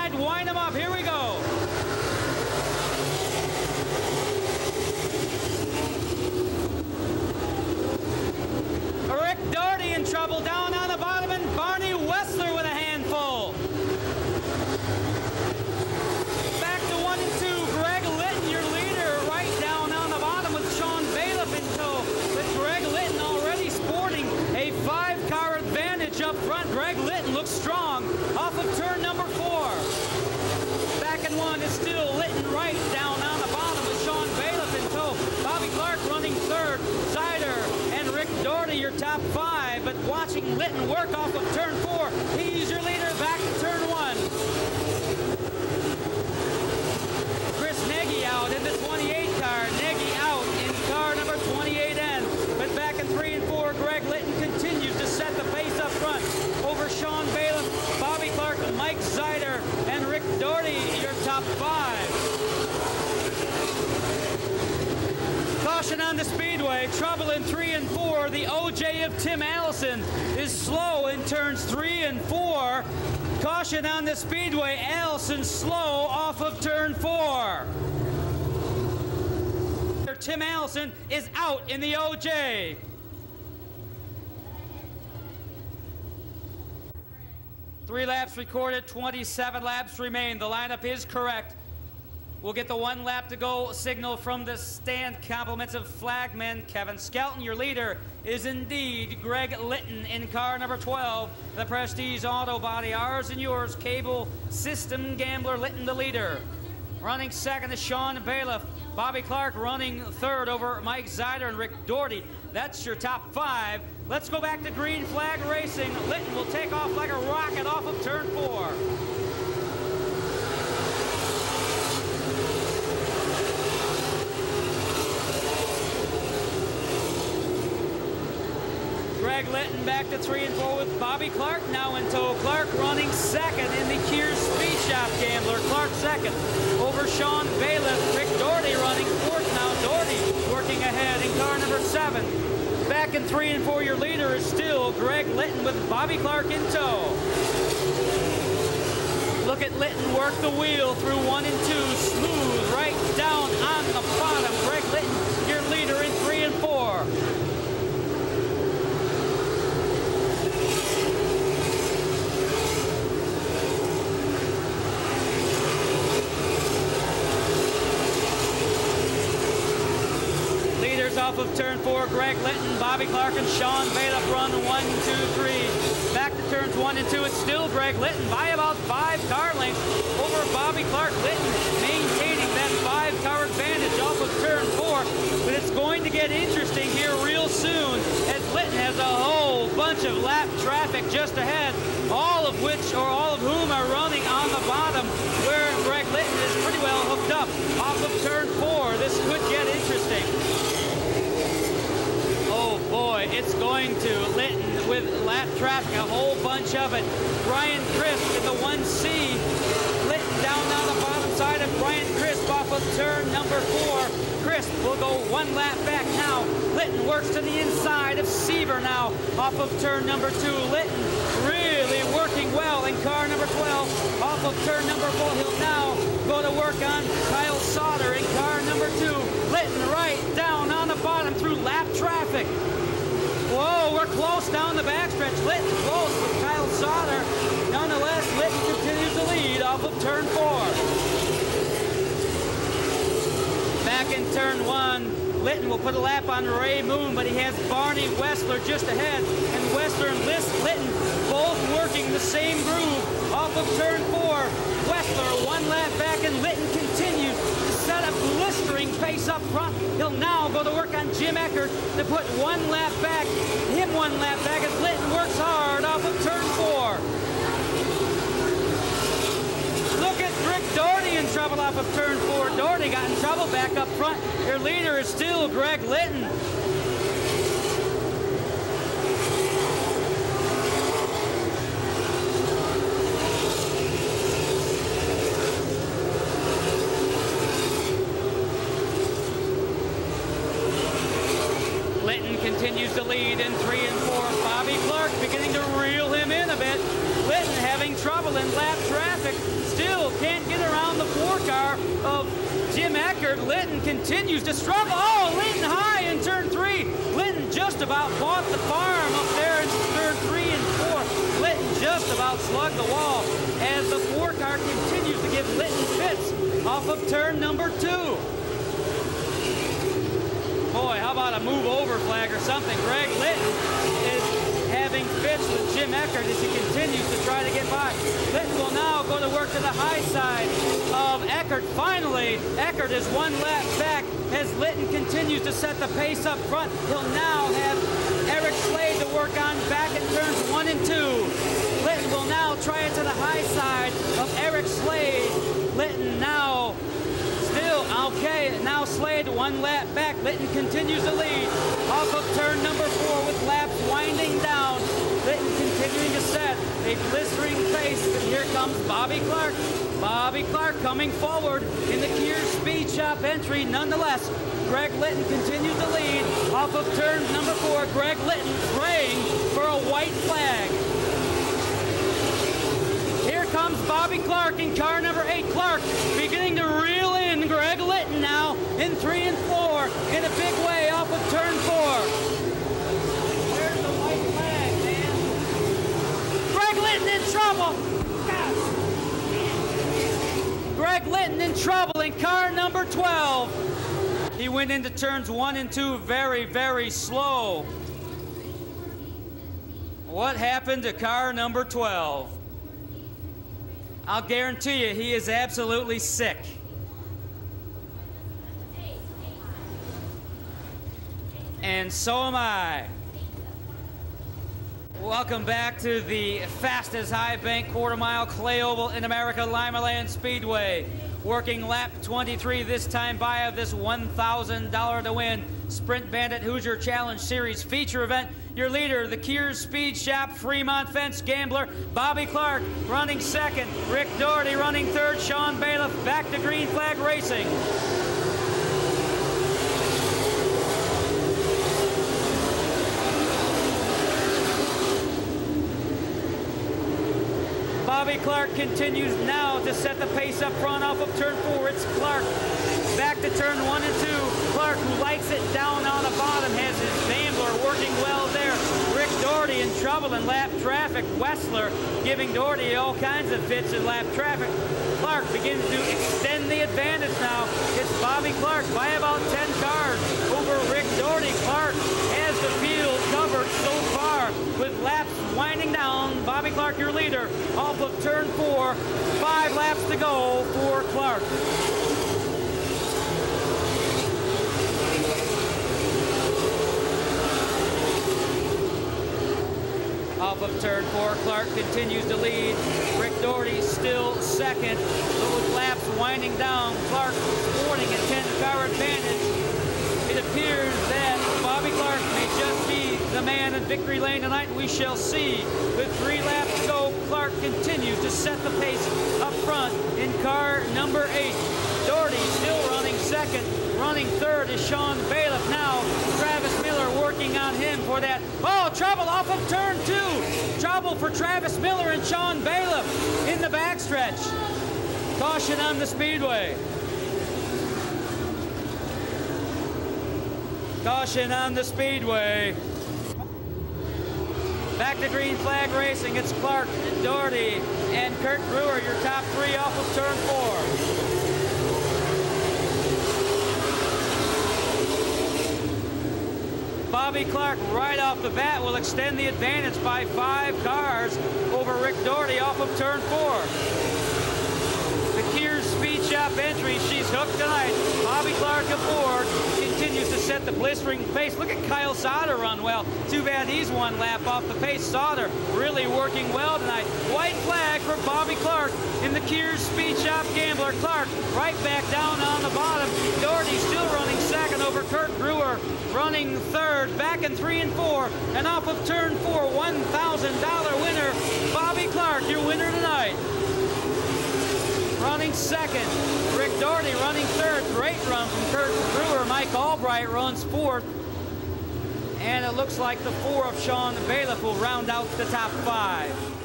inside, wind him up. Here we go. Rick Doherty in trouble down on the bottom, and Barney Wessler with a handful. Back to 1 and 2. Greg Litten, your leader, right down on the bottom with Sean Bailiff in tow. With Greg Litten already sporting a 5-car advantage up front. Greg Litten looks strong off of turn number 4. Back in 1 is still Litten right down on the bottom with Sean Bailiff in tow. Bobby Clark running 3rd. Sider and Rick Doherty your top 5, but watching Litten work off of turn 4. He's your leader back to turn 1. Chris Nagy out in the 28 car. Nagy out in car number 28N. But back in 3 and 4, Greg Litten continues to set the pace up front over Sean Bailiff, Bobby Clark, Mike Zider, and Rick Doherty, your top 5. Caution on the speedway, trouble in 3 and 4. The OJ of Tim Allison is slow in turns 3 and 4. Caution on the speedway, Allison slow off of turn 4. Tim Allison is out in the OJ. Three laps recorded, 27 laps remain. The lineup is correct. We'll get the 1 lap to go signal from the stand. Compliments of flagman Kevin Skelton. Your leader is indeed Greg Litten in car number 12. The Prestige Auto Body, ours and yours. Cable System Gambler Litten the leader. Running 2nd is Sean Bailiff. Bobby Clark running 3rd over Mike Zider and Rick Doherty. That's your top 5. Let's go back to green flag racing. Litten will take off like a rocket off of turn 4. Greg Litten back to 3 and 4 with Bobby Clark now in tow. Clark running 2nd in the Kears Speed Shop Gambler. Clark 2nd over Sean Bailiff. Rick Doherty running 4th now. Doherty working ahead in car number 7. Back in 3 and 4, your leader is still Greg Litten with Bobby Clark in tow. Look at Litten work the wheel through 1 and 2. Smooth right down on the bottom. Greg Litten, your leader in 3 and 4. Off of turn 4, Greg Litten, Bobby Clark, and Sean Bailiff run 1, 2, 3. Back to turns 1 and 2, it's still Greg Litten by about 5 car lengths over Bobby Clark. Litten maintaining that 5-car advantage off of turn 4, but it's going to get interesting here real soon as Litten has a whole bunch of lap traffic just ahead, all of whom are running on the bottom where Greg Litten is pretty well hooked up off of turn 4. This could get interesting. Oh boy, it's going to. Litten with lap traffic, a whole bunch of it. Brian Crisp in the 1C. Litten down on the bottom side of Brian Crisp off of turn number 4. Crisp will go 1 lap back now. Litten works to the inside of Seaver now off of turn number 2. Litten really working well in car number 12 off of turn number 4. He'll now go to work on Kyle Sauter in car number 2. Litten right down on the bottom through lap traffic. Whoa, we're close down the backstretch. Litten close with Kyle Sauter. Nonetheless, Litten continues to lead off of turn 4. Back in turn 1, Litten will put a lap on Ray Moon, but he has Barney Wessler just ahead. And Wessler and Litten both working the same groove off of turn 4. Wessler 1 lap back, and Litten continues to set up blistering pace up front. He'll now go to work on Jim Eckert to put 1 lap back, him 1 lap back as Litten works hard off of turn 4. Look at Rick Doherty in trouble off of turn 4. Doherty got in trouble back up front. Your leader is still Greg Litten. Litten continues to lead in 3 and 4. Bobby Clark beginning to reel him in a bit. Litten having trouble in lap traffic. Traffic still can't get around the 4-car of Jim Eckert. Litten continues to struggle. Oh, Litten high in turn 3. Litten just about bought the farm up there in turn 3 and 4. Litten just about slugged the wall as the 4-car continues to give Litten fits off of turn number 2. Boy, how about a move over flag or something? Greg Litten is having fits with Jim Eckert as he continues to try to get by. Litten will now go to work to the high side of Eckert. Finally, Eckert is 1 lap back as Litten continues to set the pace up front. He'll now have Eric Slade to work on back at turns 1 and 2. Litten will now try it to the high side of Eric Slade. Litten now still okay. Now Slade 1 lap back. Litten continues to lead off of turn number 4 with laps winding down. Litten continuing to set a blistering pace. And here comes Bobby Clark. Bobby Clark coming forward in the Kier Speed Shop entry. Nonetheless, Greg Litten continues to lead off of turn number 4. Greg Litten praying for a white flag. Here comes Bobby Clark in car number 8. Clark beginning to reel in Greg Litten now in 3 and 4 in a big way off of turn 4. There's the white flag, man. Greg Litten in trouble. Greg Litten in trouble in car number 12. He went into turns 1 and 2 very, very slow. What happened to car number 12? I'll guarantee you he is absolutely sick. And so am I. Welcome back to the fastest high bank quarter-mile clay oval in America, Limaland Speedway. Working lap 23 this time by of this $1,000 to win Sprint Bandit Hoosier Challenge Series feature event. Your leader, the Kier Speed Shop Fremont Fence Gambler, Bobby Clark running second, Rick Doherty running third, Sean Bailiff back to green flag racing. Bobby Clark continues now to set the pace up front off of turn 4. It's Clark back to turn 1 and 2. Clark, who likes it down on the bottom, has his Gambler working well there. Rick Doherty in trouble in lap traffic. Wessler giving Doherty all kinds of fits in lap traffic. Clark begins to extend the advantage now. It's Bobby Clark by about 10 cars over Rick Doherty. Clark has the field covered so far with laps winding down. Bobby Clark, your leader, off of turn 4. 5 laps to go for Clark. Off of turn 4, Clark continues to lead. Rick Doherty still second, but with laps winding down, Clark sporting a 10-car advantage. It appears that Bobby Clark may just be the man in victory lane tonight. We shall see. With 3 laps to go, Clark continues to set the pace up front in car number 8. Doherty still running second. Running third is Sean Bailiff. Now Travis Miller working on him for that. Oh, trouble off of turn 2. Trouble for Travis Miller and Sean Bailiff in the backstretch. Caution on the speedway. Caution on the speedway. Back to green flag racing. It's Clark, Doherty, and Kurt Brewer, your top 3 off of turn 4. Bobby Clark right off the bat will extend the advantage by 5 cars over Rick Doherty off of turn 4. The Kier Speed Shop entry, she's hooked tonight. Bobby Clark aboard, continues to set the blistering pace. Look at Kyle Sauter run well. Too bad he's 1 lap off the pace. Sauter really working well tonight. White flag for Bobby Clark in the Kier Speed Shop Gambler. Clark right back down on the bottom. Doherty still running second over Kurt Brewer, running third, back in 3 and 4, and off of turn 4, $1,000 winner, Bobby Clark, your winner tonight. Running second, Rick Doherty running third. Great run from Kurt Brewer. Mike Albright runs 4th. And it looks like the 4 of Sean Bailiff will round out the top 5.